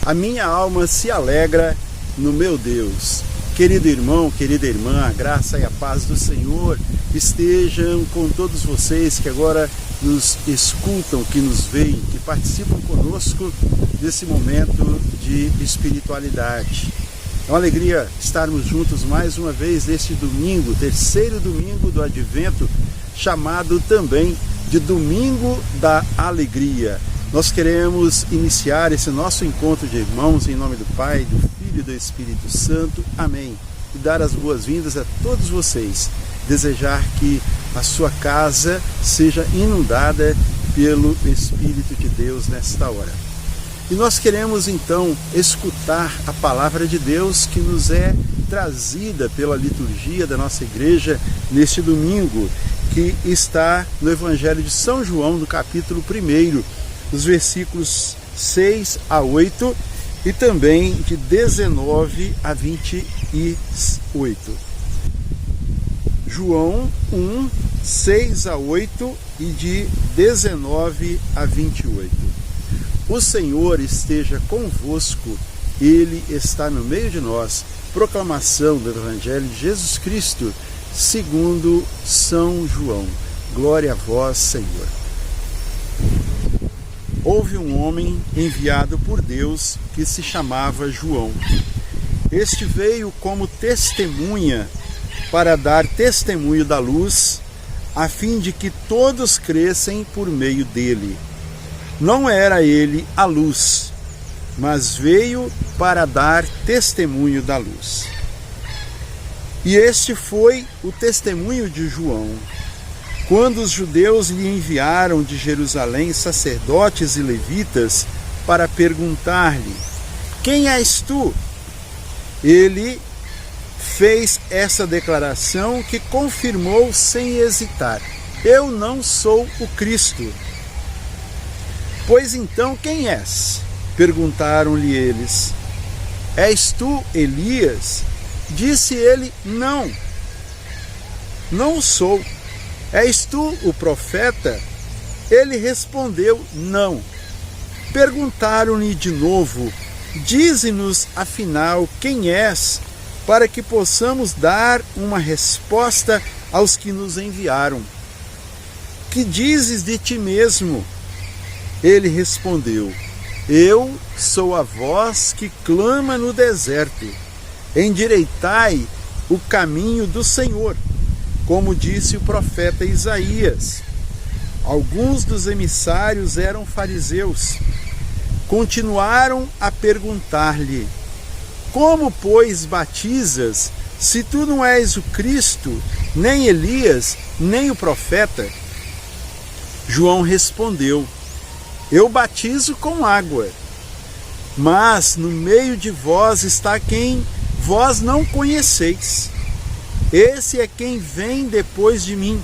A minha alma se alegra no meu Deus. Querido irmão, querida irmã, a graça e a paz do Senhor estejam com todos vocês que agora nos escutam, que nos veem, que participam conosco desse momento de espiritualidade. É uma alegria estarmos juntos mais uma vez neste domingo, terceiro domingo do Advento, chamado também de Domingo da Alegria. Nós queremos iniciar esse nosso encontro de irmãos em nome do Pai, do Filho e do Espírito Santo. Amém. E dar as boas-vindas a todos vocês. Desejar que a sua casa seja inundada pelo Espírito de Deus nesta hora. E nós queremos então escutar a palavra de Deus que nos é trazida pela liturgia da nossa igreja neste domingo, que está no Evangelho de São João, no capítulo 1, os versículos 6 a 8 e também de 19 a 28. João 1, 6 a 8 e de 19 a 28. O Senhor esteja convosco, Ele está no meio de nós. Proclamação do Evangelho de Jesus Cristo, segundo São João. Glória a vós, Senhor. Houve um homem enviado por Deus que se chamava João. Este veio como testemunha para dar testemunho da luz, a fim de que todos crescem por meio dele. Não era ele a luz, mas veio para dar testemunho da luz. E este foi o testemunho de João. Quando os judeus lhe enviaram de Jerusalém sacerdotes e levitas para perguntar-lhe: quem és tu? Ele fez essa declaração que confirmou sem hesitar: eu não sou o Cristo. Pois então quem és? Perguntaram-lhe eles. És tu Elias? Disse ele: não, não sou. És tu o profeta? Ele respondeu: não. Perguntaram-lhe de novo: dize-nos afinal quem és, para que possamos dar uma resposta aos que nos enviaram. Que dizes de ti mesmo? Ele respondeu: eu sou a voz que clama no deserto. Endireitai o caminho do Senhor, como disse o profeta Isaías. Alguns dos emissários eram fariseus. Continuaram a perguntar-lhe: como, pois, batizas, se tu não és o Cristo, nem Elias, nem o profeta? João respondeu: eu batizo com água, mas no meio de vós está quem vós não conheceis. Esse é quem vem depois de mim,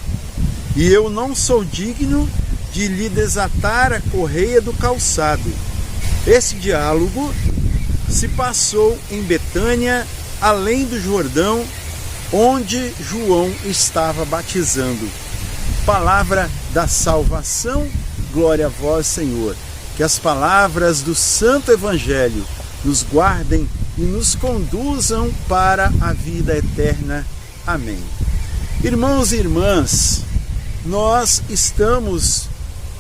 e eu não sou digno de lhe desatar a correia do calçado. Esse diálogo se passou em Betânia, além do Jordão, onde João estava batizando. Palavra da salvação, glória a vós, Senhor. Que as palavras do Santo Evangelho nos guardem e nos conduzam para a vida eterna. Amém. Irmãos e irmãs, nós estamos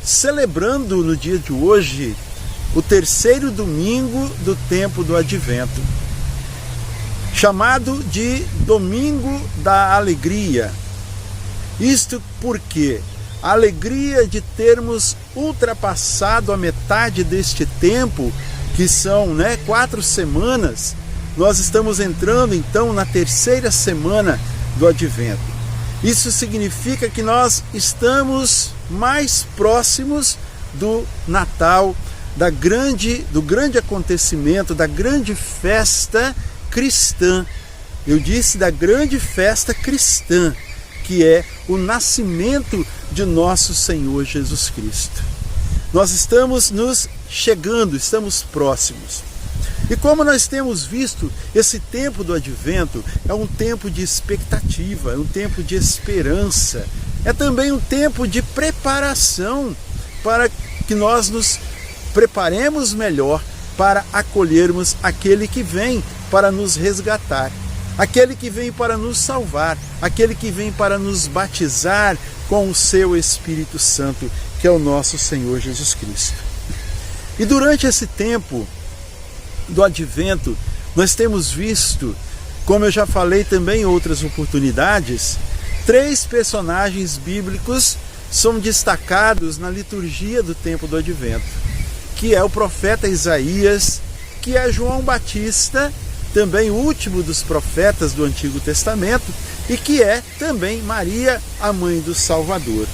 celebrando no dia de hoje o terceiro domingo do tempo do Advento, chamado de Domingo da Alegria. Isto porque a alegria de termos ultrapassado a metade deste tempo, que são 4 semanas, nós estamos entrando então na terceira semana do Advento. Isso significa que nós estamos mais próximos do Natal, do grande acontecimento, da grande festa cristã. Eu disse da grande festa cristã, que é o nascimento de nosso Senhor Jesus Cristo. Nós estamos nos chegando, estamos próximos. E como nós temos visto, esse tempo do Advento é um tempo de expectativa, é um tempo de esperança, é também um tempo de preparação para que nós nos preparemos melhor para acolhermos aquele que vem para nos resgatar, aquele que vem para nos salvar, aquele que vem para nos batizar com o seu Espírito Santo, que é o nosso Senhor Jesus Cristo. E durante esse tempo do Advento, nós temos visto, como eu já falei também em outras oportunidades, 3 personagens bíblicos são destacados na liturgia do tempo do Advento, que é o profeta Isaías, que é João Batista, também o último dos profetas do Antigo Testamento, e que é também Maria, a mãe do Salvador.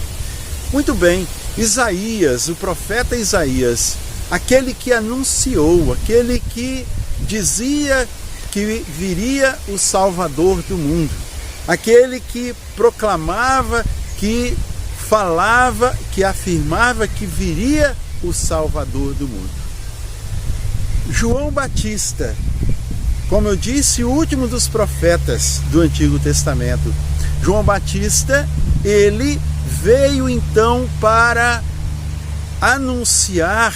Muito bem, Isaías, o profeta Isaías, aquele que anunciou, aquele que dizia que viria o Salvador do mundo, aquele que proclamava, que falava, que afirmava que viria o Salvador do mundo. João Batista, como eu disse, o último dos profetas do Antigo Testamento. João Batista, ele veio então para anunciar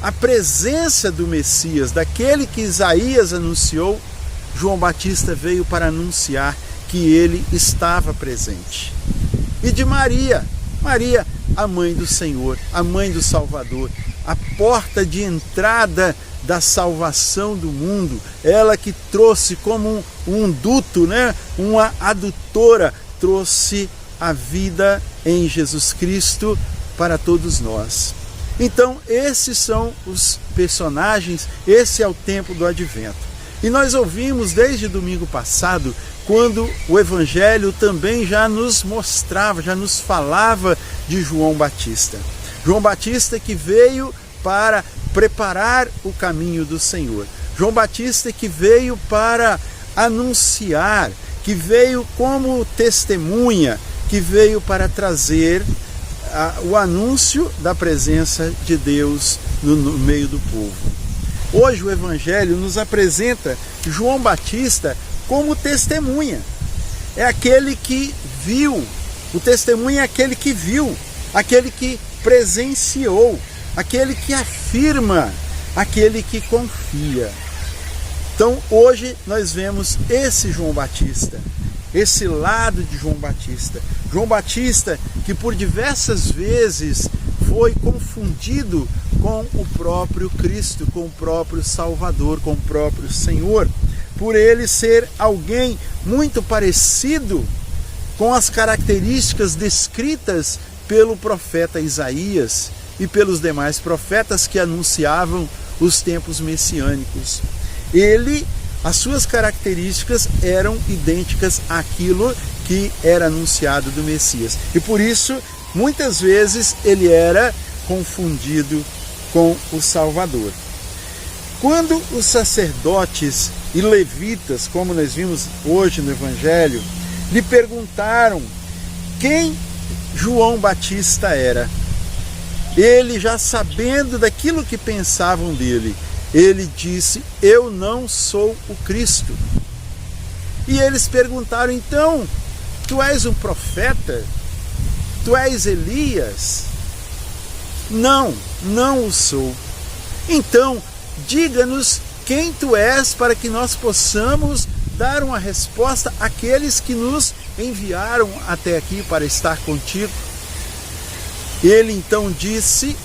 a presença do Messias, daquele que Isaías anunciou. João Batista veio para anunciar que ele estava presente. E de Maria, Maria, a mãe do Senhor, a mãe do Salvador, a porta de entrada da salvação do mundo, ela que trouxe como um duto, uma adutora, trouxe a vida em Jesus Cristo para todos nós. Então, esses são os personagens, esse é o tempo do Advento. E nós ouvimos desde domingo passado, quando o Evangelho também já nos mostrava, já nos falava de João Batista. João Batista que veio para preparar o caminho do Senhor. João Batista que veio para anunciar, que veio como testemunha, que veio para trazer o anúncio da presença de Deus no meio do povo. Hoje o Evangelho nos apresenta João Batista como testemunha. É aquele que viu, o testemunha é aquele que viu, aquele que presenciou, aquele que afirma, aquele que confia. Então hoje nós vemos esse João Batista, esse lado de João Batista. João Batista que por diversas vezes foi confundido com o próprio Cristo, com o próprio Salvador, com o próprio Senhor, por ele ser alguém muito parecido com as características descritas pelo profeta Isaías e pelos demais profetas que anunciavam os tempos messiânicos. As suas características eram idênticas àquilo que era anunciado do Messias. E por isso, muitas vezes, ele era confundido com o Salvador. Quando os sacerdotes e levitas, como nós vimos hoje no Evangelho, lhe perguntaram quem João Batista era, ele, já sabendo daquilo que pensavam dele, ele disse: eu não sou o Cristo. E eles perguntaram: então, tu és um profeta? Tu és Elias? Não, não o sou. Então, diga-nos quem tu és, para que nós possamos dar uma resposta àqueles que nos enviaram até aqui para estar contigo. Ele então disse: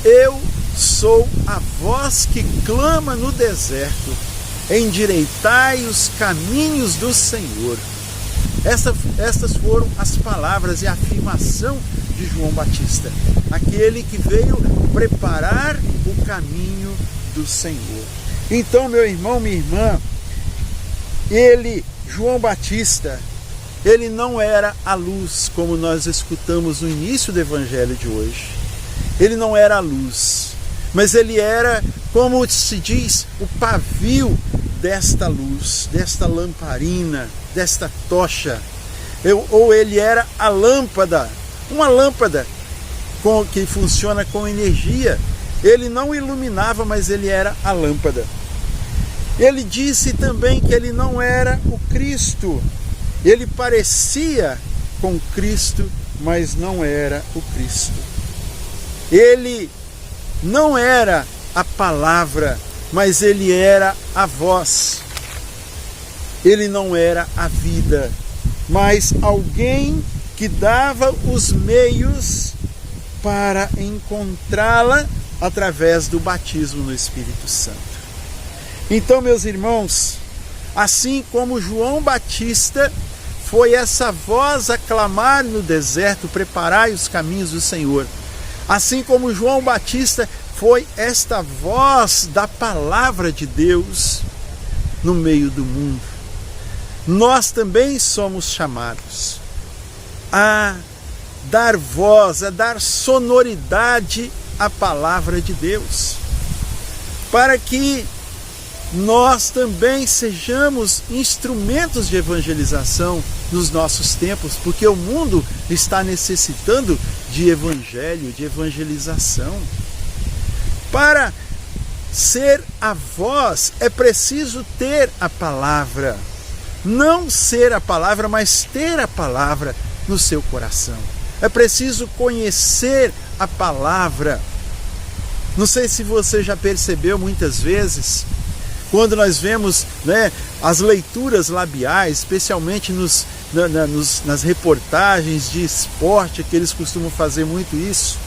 eu sou a voz que clama no deserto, endireitai os caminhos do Senhor. Estas foram as palavras e a afirmação de João Batista, aquele que veio preparar o caminho do Senhor. Então, meu irmão, minha irmã, João Batista, ele não era a luz, como nós escutamos no início do Evangelho de hoje. Ele não era a luz, mas ele era, como se diz, o pavio desta luz, desta lamparina, desta tocha. Ou ele era a lâmpada, uma lâmpada que funciona com energia. Ele não iluminava, mas ele era a lâmpada. Ele disse também que ele não era o Cristo. Ele parecia com Cristo, mas não era o Cristo. Ele não era a palavra mas ele era a voz. Ele não era a vida, mas alguém que dava os meios para encontrá-la através do batismo no Espírito Santo. Então, meus irmãos, assim como João Batista foi essa voz a clamar no deserto: preparai os caminhos do Senhor, assim como João Batista foi esta voz da palavra de Deus no meio do mundo, nós também somos chamados a dar voz, a dar sonoridade à palavra de Deus, para que nós também sejamos instrumentos de evangelização nos nossos tempos, porque o mundo está necessitando de evangelho, de evangelização. Para ser a voz é preciso ter a palavra. Não ser a palavra, mas ter a palavra no seu coração. É preciso conhecer a palavra. Não sei se você já percebeu muitas vezes, quando nós vemos, as leituras labiais, especialmente nas reportagens de esporte, que eles costumam fazer muito isso.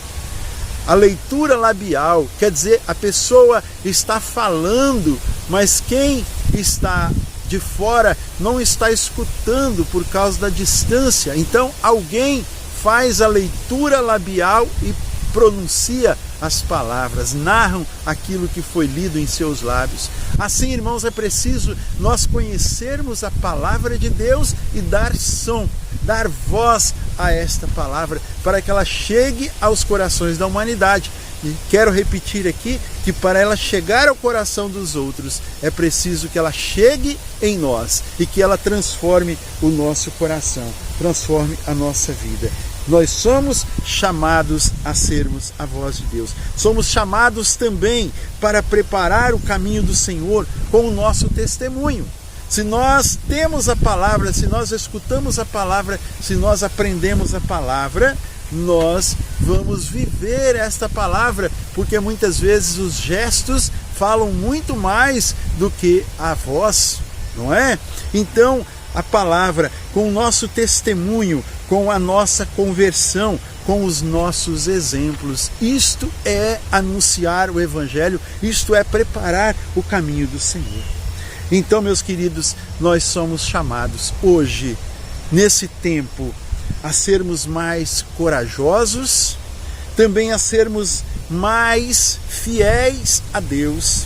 A leitura labial quer dizer a pessoa está falando, mas quem está de fora não está escutando por causa da distância. Então alguém faz a leitura labial e pronuncia as palavras, narram aquilo que foi lido em seus lábios. Assim, irmãos, é preciso nós conhecermos a palavra de Deus e dar som, dar voz a esta palavra, para que ela chegue aos corações da humanidade. E quero repetir aqui que para ela chegar ao coração dos outros, é preciso que ela chegue em nós e que ela transforme o nosso coração, transforme a nossa vida. Nós somos chamados a sermos a voz de Deus. Somos chamados também para preparar o caminho do Senhor com o nosso testemunho. Se nós temos a palavra, se nós escutamos a palavra, se nós aprendemos a palavra, nós vamos viver esta palavra, porque muitas vezes os gestos falam muito mais do que a voz, não é? Então, a palavra, com o nosso testemunho, com a nossa conversão, com os nossos exemplos, isto é anunciar o Evangelho, isto é preparar o caminho do Senhor. Então, meus queridos, nós somos chamados hoje, nesse tempo, a sermos mais corajosos, também a sermos mais fiéis a Deus,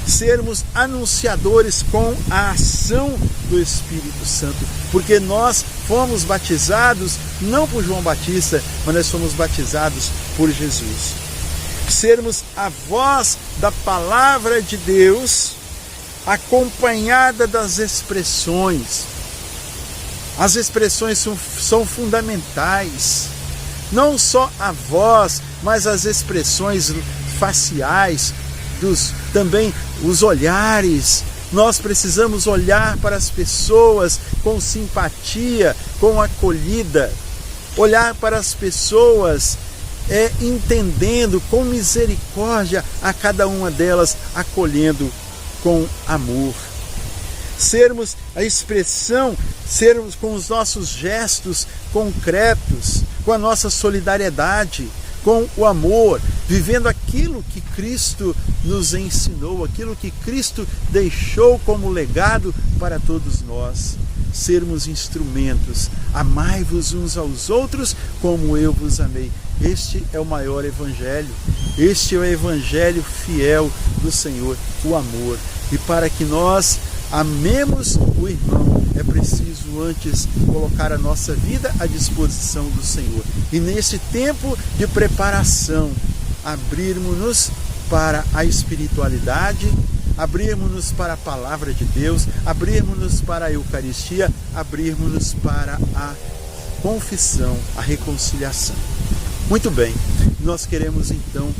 sermos anunciadores com a ação do Espírito Santo, porque nós fomos batizados não por João Batista, mas nós fomos batizados por Jesus. Sermos a voz da palavra de Deus, acompanhada das expressões. As expressões são fundamentais, não só a voz, mas as expressões faciais, também os olhares. Nós precisamos olhar para as pessoas com simpatia, com acolhida, olhar para as pessoas entendendo, com misericórdia a cada uma delas, acolhendo com amor. Sermos a expressão, sermos com os nossos gestos concretos, com a nossa solidariedade, com o amor, vivendo aquilo que Cristo nos ensinou, aquilo que Cristo deixou como legado para todos nós. Sermos instrumentos, amai-vos uns aos outros como eu vos amei. Este é o maior evangelho, este é o evangelho fiel do Senhor, o amor. E para que nós amemos o irmão, é preciso antes colocar a nossa vida à disposição do Senhor. E nesse tempo de preparação, abrirmos-nos para a espiritualidade, abrirmos-nos para a palavra de Deus, abrirmos-nos para a Eucaristia, abrirmos-nos para a confissão, a reconciliação. Muito bem, nós queremos então,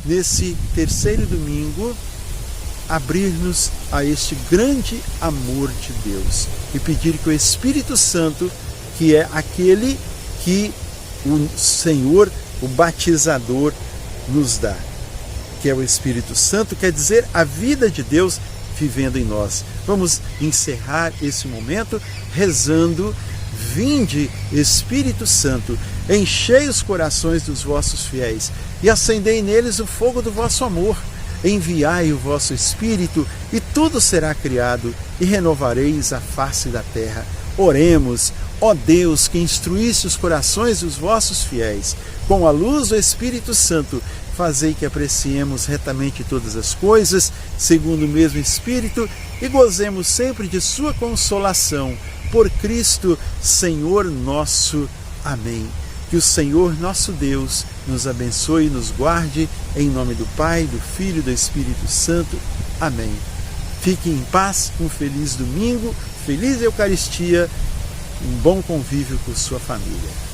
nesse terceiro domingo, abrir-nos a este grande amor de Deus e pedir que o Espírito Santo, que é aquele que o Senhor, o batizador, nos dá. que é o Espírito Santo, quer dizer a vida de Deus vivendo em nós. Vamos encerrar esse momento rezando: vinde, Espírito Santo, enchei os corações dos vossos fiéis e acendei neles o fogo do vosso amor. Enviai o vosso Espírito e tudo será criado e renovareis a face da terra. Oremos. Ó Deus, que instruísse os corações dos vossos fiéis, com a luz do Espírito Santo, fazei que apreciemos retamente todas as coisas, segundo o mesmo Espírito, e gozemos sempre de sua consolação. Por Cristo, Senhor nosso. Amém. Que o Senhor nosso Deus nos abençoe e nos guarde, em nome do Pai, do Filho e do Espírito Santo. Amém. Fique em paz, um feliz domingo, feliz Eucaristia, um bom convívio com sua família.